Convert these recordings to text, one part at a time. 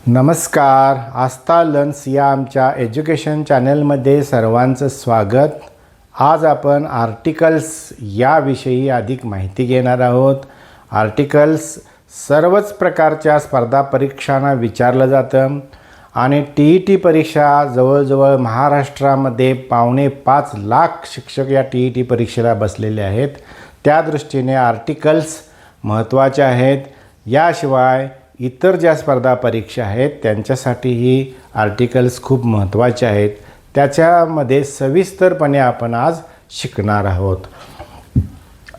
नमस्कार. आस्था लर्न्स या आमच्या एज्युकेशन चॅनलमध्ये सर्वांचं स्वागत. आज आपण आर्टिकल्स याविषयी अधिक माहिती घेणार आहोत. आर्टिकल्स सर्वच प्रकारच्या स्पर्धा परीक्षांना विचारलं जातं आणि TET परीक्षा जवळजवळ महाराष्ट्रामध्ये 5.25 लाख शिक्षक या TET परीक्षेला बसलेले आहेत. त्या दृष्टीने आर्टिकल्स महत्त्वाचे आहेत. याशिवाय इतर ज्या स्पर्धा परीक्षा आहेत त्यांच्यासाठीही आर्टिकल्स खूप महत्त्वाचे आहेत. त्याच्यामध्ये सविस्तरपणे आपण आज शिकणार आहोत.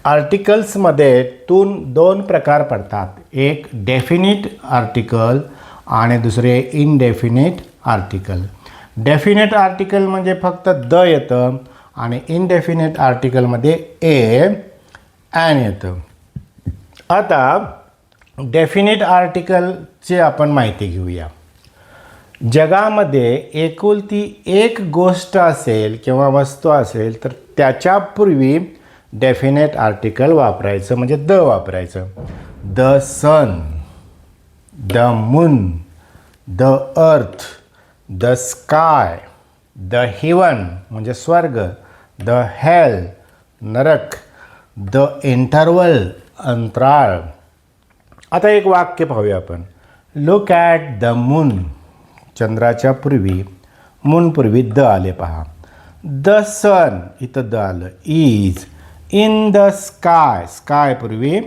आर्टिकल्समध्ये दोन प्रकार पडतात. एक डेफिनिट आर्टिकल आणि दुसरे इनडेफिनिट आर्टिकल. डेफिनिट आर्टिकल म्हणजे फक्त द येतं आणि इनडेफिनिट आर्टिकलमध्ये ॲन येतं. आता डेफिनिट आर्टिकलची आपण माहिती घेऊया. जगामध्ये एकुलती एक गोष्ट असेल किंवा वस्तू असेल तर त्याच्यापूर्वी डेफिनेट आर्टिकल वापरायचं म्हणजे द वापरायचं. The sun, the moon, the earth, the sky, the heaven म्हणजे स्वर्ग, द हेल नरक, द इंटरवल अंतराळ. आता एक वाक्य पाहूया आपण. Look at the moon. चंद्राच्या पूर्वी मूनपूर्वी द आले पहा. द सन इथं द आलं. Is in the sky. स्कायपूर्वी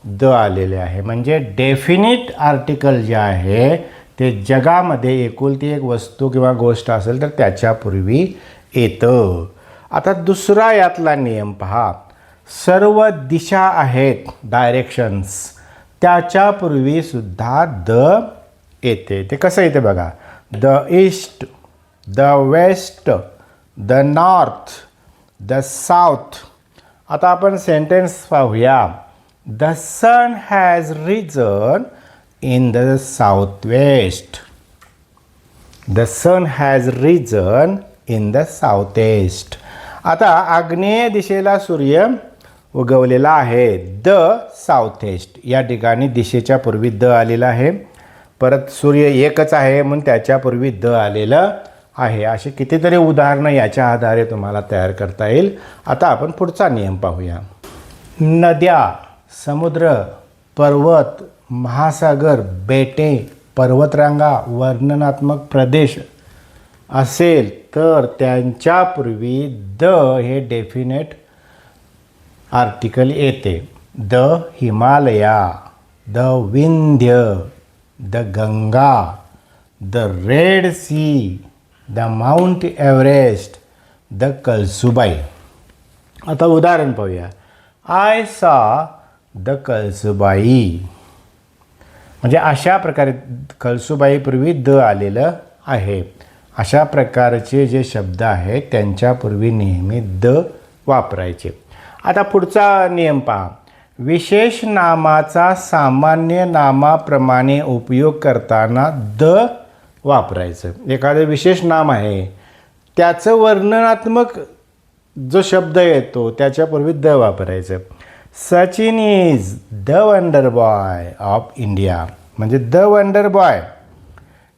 द आलेले आहे. म्हणजे डेफिनिट आर्टिकल जे आहे ते जगामध्ये एकुलती एक वस्तू किंवा गोष्ट असेल तर त्याच्यापूर्वी येतं. आता दुसरा यातला नियम पहा. सर्व दिशा आहेत डायरेक्शन्स त्याच्यापूर्वी सुद्धा द येते. ते कसं येते बघा. The east, the west, the north, the south. आता आपण सेंटेन्स पाहूया. The sun has risen in the south west. The sun has risen in the south east. आता आग्नेय दिशेला सूर्य उगवलेला आहे. द साऊथ ईस्ट या ठिकाणी दिशेच्या पूर्वी द आलेला आहे. परत सूर्य एकच आहे म्हणून त्याच्यापूर्वी द आलेलं आहे. असे कितीतरी उदाहरणं याच्या आधारे तुम्हाला तयार करता येईल. आता आपण पुढचा नियम पाहूया. नद्या, समुद्र, पर्वत, महासागर, बेटे, पर्वतरांगा, वर्णनात्मक प्रदेश असेल तर त्यांच्यापूर्वी द हे डेफिनेट आर्टिकल येते. The Himalaya, the Vindhya, the Ganga, the Red Sea, the Mount Everest, the Kalsubai. आता उदाहरण पाहूया. आय सा द कळसुबाई. म्हणजे अशा प्रकारे कळसुबाईपूर्वी द आलेलं आहे. अशा प्रकारचे जे शब्द आहेत त्यांच्यापूर्वी नेहमी द वापरायचे. आता पुढचा नियम पहा. विशेष नामाचा सामान्य नामाप्रमाणे उपयोग करताना द वापरायचं. एखादं विशेष नाम आहे त्याचं वर्णनात्मक जो शब्द येतो त्याच्यापूर्वी द वापरायचं. Sachin is the wonder boy of India. म्हणजे द वंडर बॉय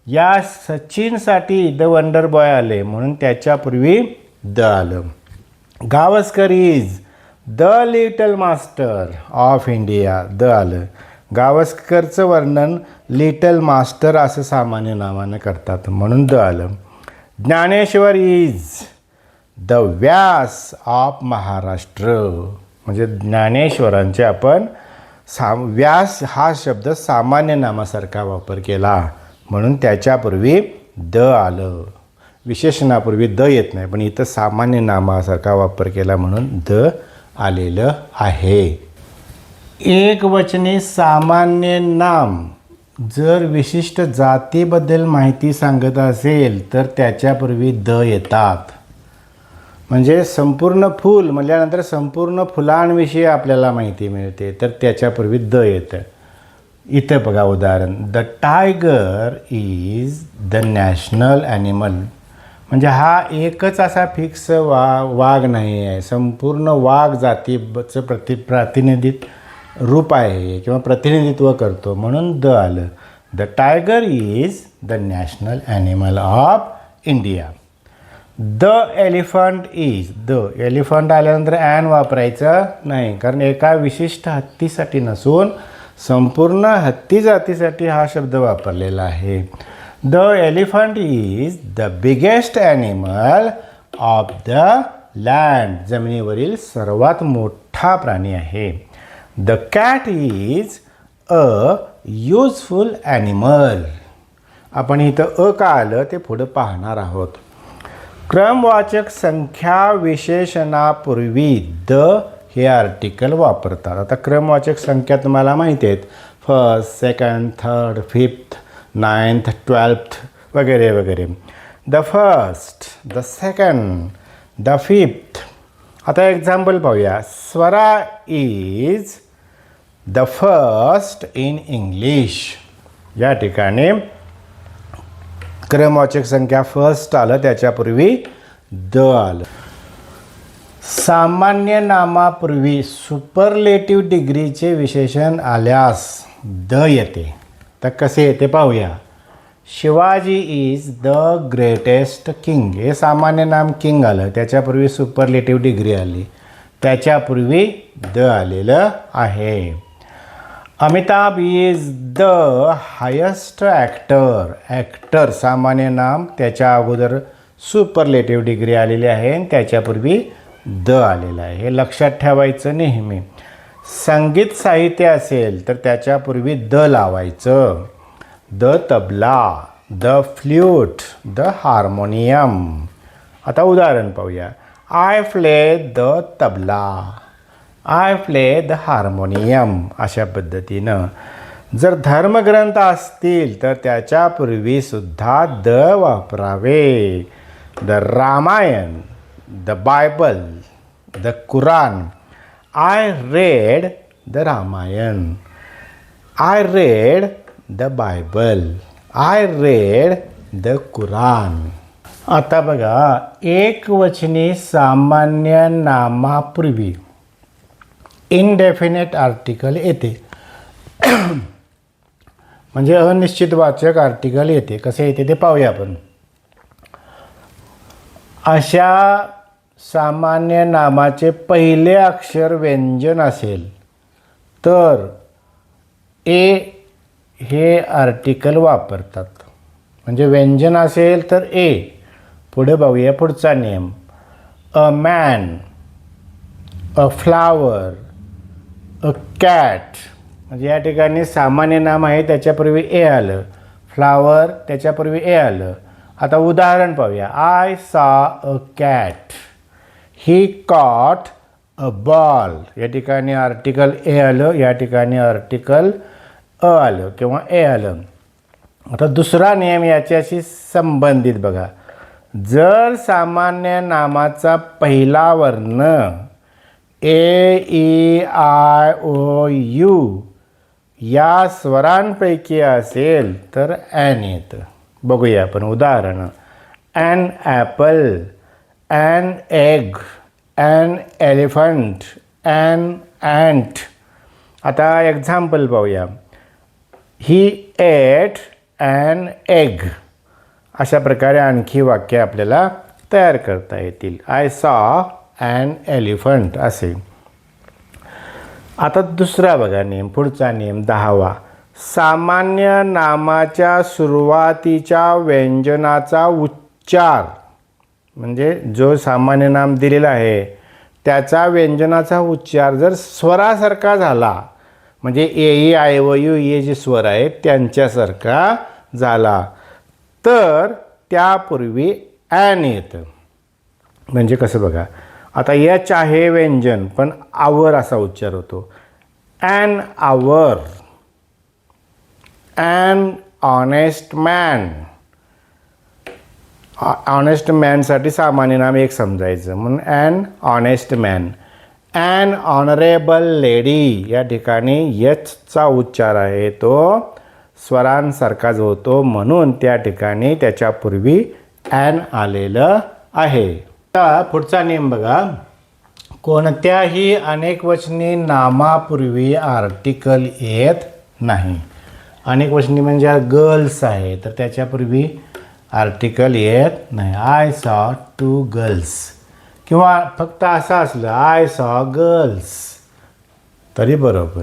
या सचिनसाठी द वंडर बॉय आले म्हणून त्याच्यापूर्वी द आलं. Gavaskar is the little master of India. The आलं. गावस्करचं वर्णन लिटल मास्टर असं सामान्य नावानं करतात म्हणून द आलं. Dnyaneshwar is the Vyas of Maharashtra. म्हणजे ज्ञानेश्वरांचे आपण व्यास हा शब्द सामान्य नामासारखा वापर केला म्हणून त्याच्यापूर्वी द आलं. विशेषणापूर्वी द येत नाही पण इथं सामान्य नामासारखा वापर केला म्हणून द आलेलं आहे. एकवचनी सामान्य नाम जर विशिष्ट जातीबद्दल माहिती सांगत असेल तर त्याच्यापूर्वी द येतात. म्हणजे संपूर्ण फूल म्हटल्यानंतर संपूर्ण फुलांविषयी आपल्याला माहिती मिळते तर त्याच्यापूर्वी द येतं. इथं बघा उदाहरण. The tiger is the national animal. म्हणजे हा एकच असा फिक्स वाघ नाही आहे. संपूर्ण वाघ जातीचं प्रातिनिधिक रूप आहे किंवा प्रतिनिधित्व करतो म्हणून द आलं. The tiger is the national animal of India. The elephant is, the elephant आल्यानंतर ॲन वापरायचं नाही, कारण एका विशिष्ट हत्तीसाठी नसून संपूर्ण हत्ती जातीसाठी हा शब्द वापरलेला आहे. The elephant is the biggest animal of the land, जमिनीवरील सर्वात मोठा प्राणी आहे. The cat is a useful animal. आपण इथं का आलं ते पुढं पाहणार आहोत. क्रमवाचक संख्या विशेषणापूर्वी द हे आर्टिकल वापरतात. आता क्रमवाचक संख्या तुम्हाला माहिती आहेत, first, second, third, fifth, ninth, 12th वगैरे वगैरे. The first, the second, the fifth. आता एक्झाम्पल पाहूया. Swara is the first in English. या ठिकाणी क्रमवाचक संख्या फर्स्ट आलं, त्याच्यापूर्वी द आलं. सामान्य नामापूर्वी सुपरलेटिव्ह डिग्रीचे विशेषण आल्यास द येते. तर कसे येते पाहूया. Shivaji is the greatest king. हे सामान्य नाम किंग आलं, त्याच्यापूर्वी सुपरलेटिव्ह डिग्री आली, त्याच्यापूर्वी द आलेलं आहे. Amitabh is the highest actor. Actor सामान्य नाम, त्याच्या अगोदर सुपरलेटिव्ह डिग्री आलेली आहे आणि त्याच्यापूर्वी द आलेलं आहे. हे लक्षात ठेवायचं नेहमी. संगीत साहित्य असेल तर त्याच्यापूर्वी द लावायचं. The tabla, the flute, the harmonium. आता उदाहरण पाहूया. I play the tabla, I play the harmonium. अशा पद्धतीनं जर धर्मग्रंथ असतील तर त्याच्यापूर्वी सुद्धा द वापरावे. The Ramayana, the Bible, the Quran. I read the Ramayana, I read the Bible, I read the Quran. आता बघा, एकवचनी सामान्य नामापूर्वी इनडेफिनेट आर्टिकल येते. म्हणजे अनिश्चितवाचक आर्टिकल येते. कसे येते ते पाहूया आपण. अशा सामान्य नामाचे पहिले अक्षर व्यंजन असेल तर ए हे आर्टिकल वापरतात. म्हणजे व्यंजन असेल तर ए. पुढे बघूया पुढचा नियम. A man, a flower, a cat. म्हणजे या ठिकाणी सामान्य नाम आहे, त्याच्यापूर्वी ए आलं. फ्लावर, त्याच्यापूर्वी ए आलं. आता उदाहरण पाहूया. आय सा a cat, he caught a ball. या ठिकाणी आर्टिकल ए आलं, या ठिकाणी आर्टिकल अ आलं किंवा ए आलं. आता दुसरा नियम याच्याशी संबंधित बघा. जर सामान्य नामाचा पहिला वर्ण A, E, I, O, U या स्वरांपैकी असेल तर ॲन येतं. बघूया आपण उदाहरण. An apple, an egg, an elephant, an ant. आता एक्झाम्पल पाहूया. He ate an egg. अशा प्रकारे आणखी वाक्य आपल्याला तयार करता येतील. आय सॉ ॲन एलिफंट असे. आता दुसरा बघा नियम, पुढचा नियम 10वा. सामान्य नामाच्या सुरुवातीच्या व्यंजनाचा उच्चार, म्हणजे जो सामान्य नाम दिलेला आहे त्याचा व्यंजनाचा उच्चार जर स्वरासारखा झाला, म्हणजे ए, ई, आय, व, यू हे जे स्वर आहेत त्यांच्यासारखा झाला तर त्यापूर्वी ॲन येतं. म्हणजे कसं बघा. आता एच आहे व्यंजन, पण आवर असा उच्चार होतो. An hour, an honest man. Honest मॅनसाठी सामान्य नाम एक समजायचं म्हणून an honest man. An honourable lady. या ठिकाणी एचचा उच्चार आहे तो स्वरांसारखाच होतो म्हणून त्या ठिकाणी त्याच्यापूर्वी ॲन आलेलं आहे. आता पुढचा नियम बघा. कोणत्याही अनेकवचनी नामापूर्वी आर्टिकल येत नाही. अनेक वचनी म्हणजे गर्ल्स आहे तर त्याच्यापूर्वी आर्टिकल येत नाही. आय सॉ 2 गर्ल्स किंवा फक्त असं असलं आय सॉ गर्ल्स तरी बरोबर.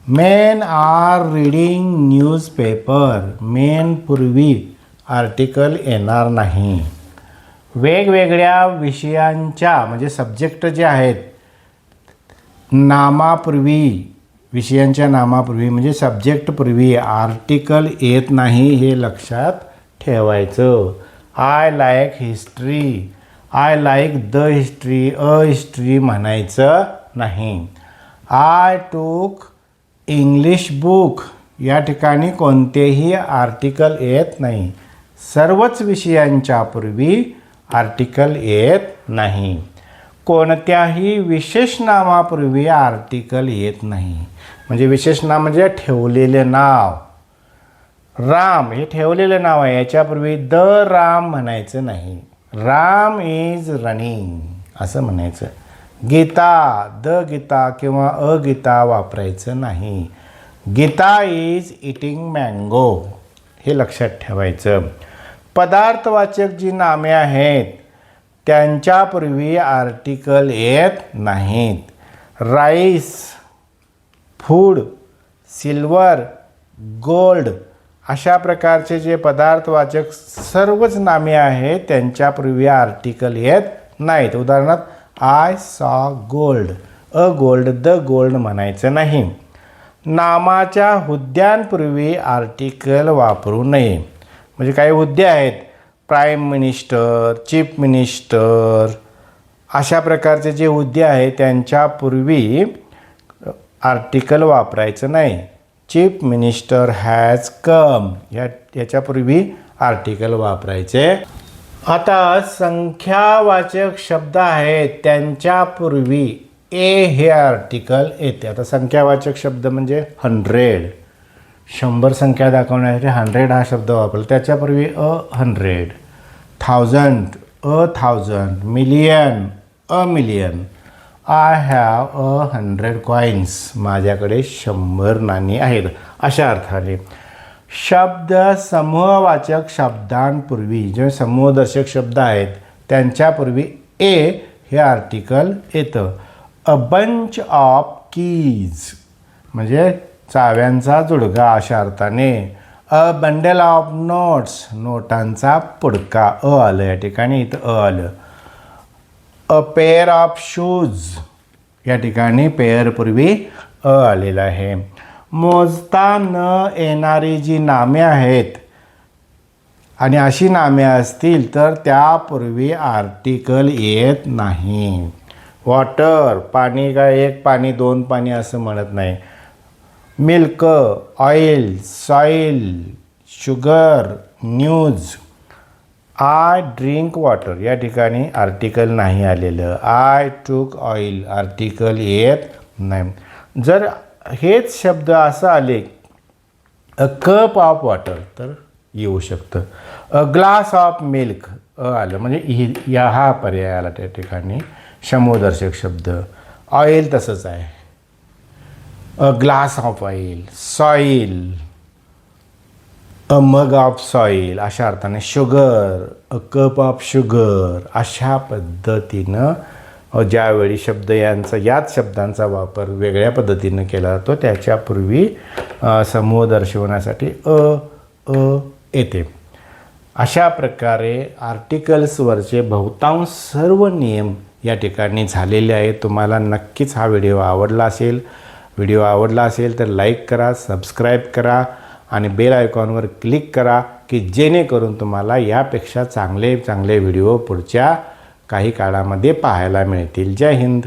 Men are reading newspaper. Main पूर्वी आर्टिकल येणार नाही. वेगवेगळ्या विषयांच्या म्हणजे सब्जेक्ट जे आहेत नामापूर्वी विषयांच्या नामापूर्वी म्हणजे सब्जेक्टपूर्वी आर्टिकल येत नाही हे लक्षात ठेवायचं. I like history. I like the history history म्हणायचं नाही. आय टूक इंग्लिश बुक या ठिकाणी कोणतेही आर्टिकल येत नाही. सर्वच विषयांच्या पूर्वी आर्टिकल येत नाही. कोणत्याही विशेष नामापूर्वी आर्टिकल येत नाही. म्हणजे विशेष नाम म्हणजे ठेवलेले नाव. राम हे ठेवलेलं नाव आहे याच्यापूर्वी द राम म्हणायचं नाही. राम इज रनिंग असं म्हणायचं. गीता द गीता किंवा अगीता वापरायचं नाही. गीता इज इटिंग मँगो हे लक्षात ठेवायचं. पदार्थवाचक जी नामे आहेत त्यांच्यापूर्वी आर्टिकल येत नाहीत. राईस, फूड, सिल्वर, गोल्ड अशा प्रकारचे जे पदार्थवाचक सर्वच नामे आहेत त्यांच्यापूर्वी आर्टिकल येत नाहीत. उदाहरणार्थ I saw gold gold the gold म्हणायचं नाही. नामाच्या हुद्द्यांपूर्वी आर्टिकल वापरू नये. म्हणजे काही हुद्दे आहेत प्राईम मिनिस्टर, चीफ मिनिस्टर अशा प्रकारचे जे हुद्दे आहेत त्यांच्यापूर्वी आर्टिकल वापरायचं नाही. चीफ मिनिस्टर हॅज कम याच्यापूर्वी आर्टिकल वापरायचे. आता संख्यावाचक शब्द आहेत त्यांच्यापूर्वी ए हे आर्टिकल येते. आता संख्यावाचक शब्द म्हणजे 100 100 संख्या दाखवण्यासाठी 100 हा शब्द वापरला. त्याच्यापूर्वी 100, 1000 1000, million million. I have 100 coins माझ्याकडे 100 नाणी आहेत अशा अर्थाने. शब्द समूहवाचक शब्दांपूर्वी जे समूहदर्शक शब्द आहेत त्यांच्यापूर्वी ए हे आर्टिकल येतं. अ बंच ऑफ कीज म्हणजे चाव्यांचा जुडगा अशा अर्थाने. अ बंडल ऑफ नोट्स नोटांचा पुडका आलं या ठिकाणी इथं आलं. अ पेअर ऑफ शूज या ठिकाणी पेअरपूर्वी आलेलं आहे. मोजता न येणारी जी नामे आहेत आणि अशी नामे असतील तर त्यापूर्वी आर्टिकल येत नाही. वॉटर पाणी काय एक पाणी दोन पाणी असं म्हणत नाही. Milk, oil, soil, sugar, news. I drink water या ठिकाणी आर्टिकल नाही आलेलं. आय टूक ऑइल आर्टिकल येत नाही. जर हेच शब्द असं आले अ कप ऑफ वॉटर तर येऊ शकतं. अ ग्लास ऑफ मिल्क आलं म्हणजे या हा पर्याय आला त्या ठिकाणी समूहदर्शक शब्द. ऑइल तसंच आहे. A glass of oil. Soil, a mug of soil अशा अर्थाने. Sugar, a cup of sugar अशा पद्धतीनं ज्यावेळी शब्द याच शब्दांचा वापर वेगळ्या पद्धतीनं केला जातो त्याच्यापूर्वी समूह दर्शवण्यासाठी येते. अशा प्रकारे आर्टिकल्सवरचे बहुतांश सर्व नियम या ठिकाणी झालेले आहेत. तुम्हाला नक्कीच हा व्हिडिओ आवडला असेल. व्हिडिओ आवडला असेल तर लाईक करा, सबस्क्राईब करा आणि बेल आयकॉनवर क्लिक करा की जेणेकरून तुम्हाला यापेक्षा चांगले चांगले व्हिडिओ पुढच्या काही काळामध्ये पाहायला मिळतील. जय हिंद.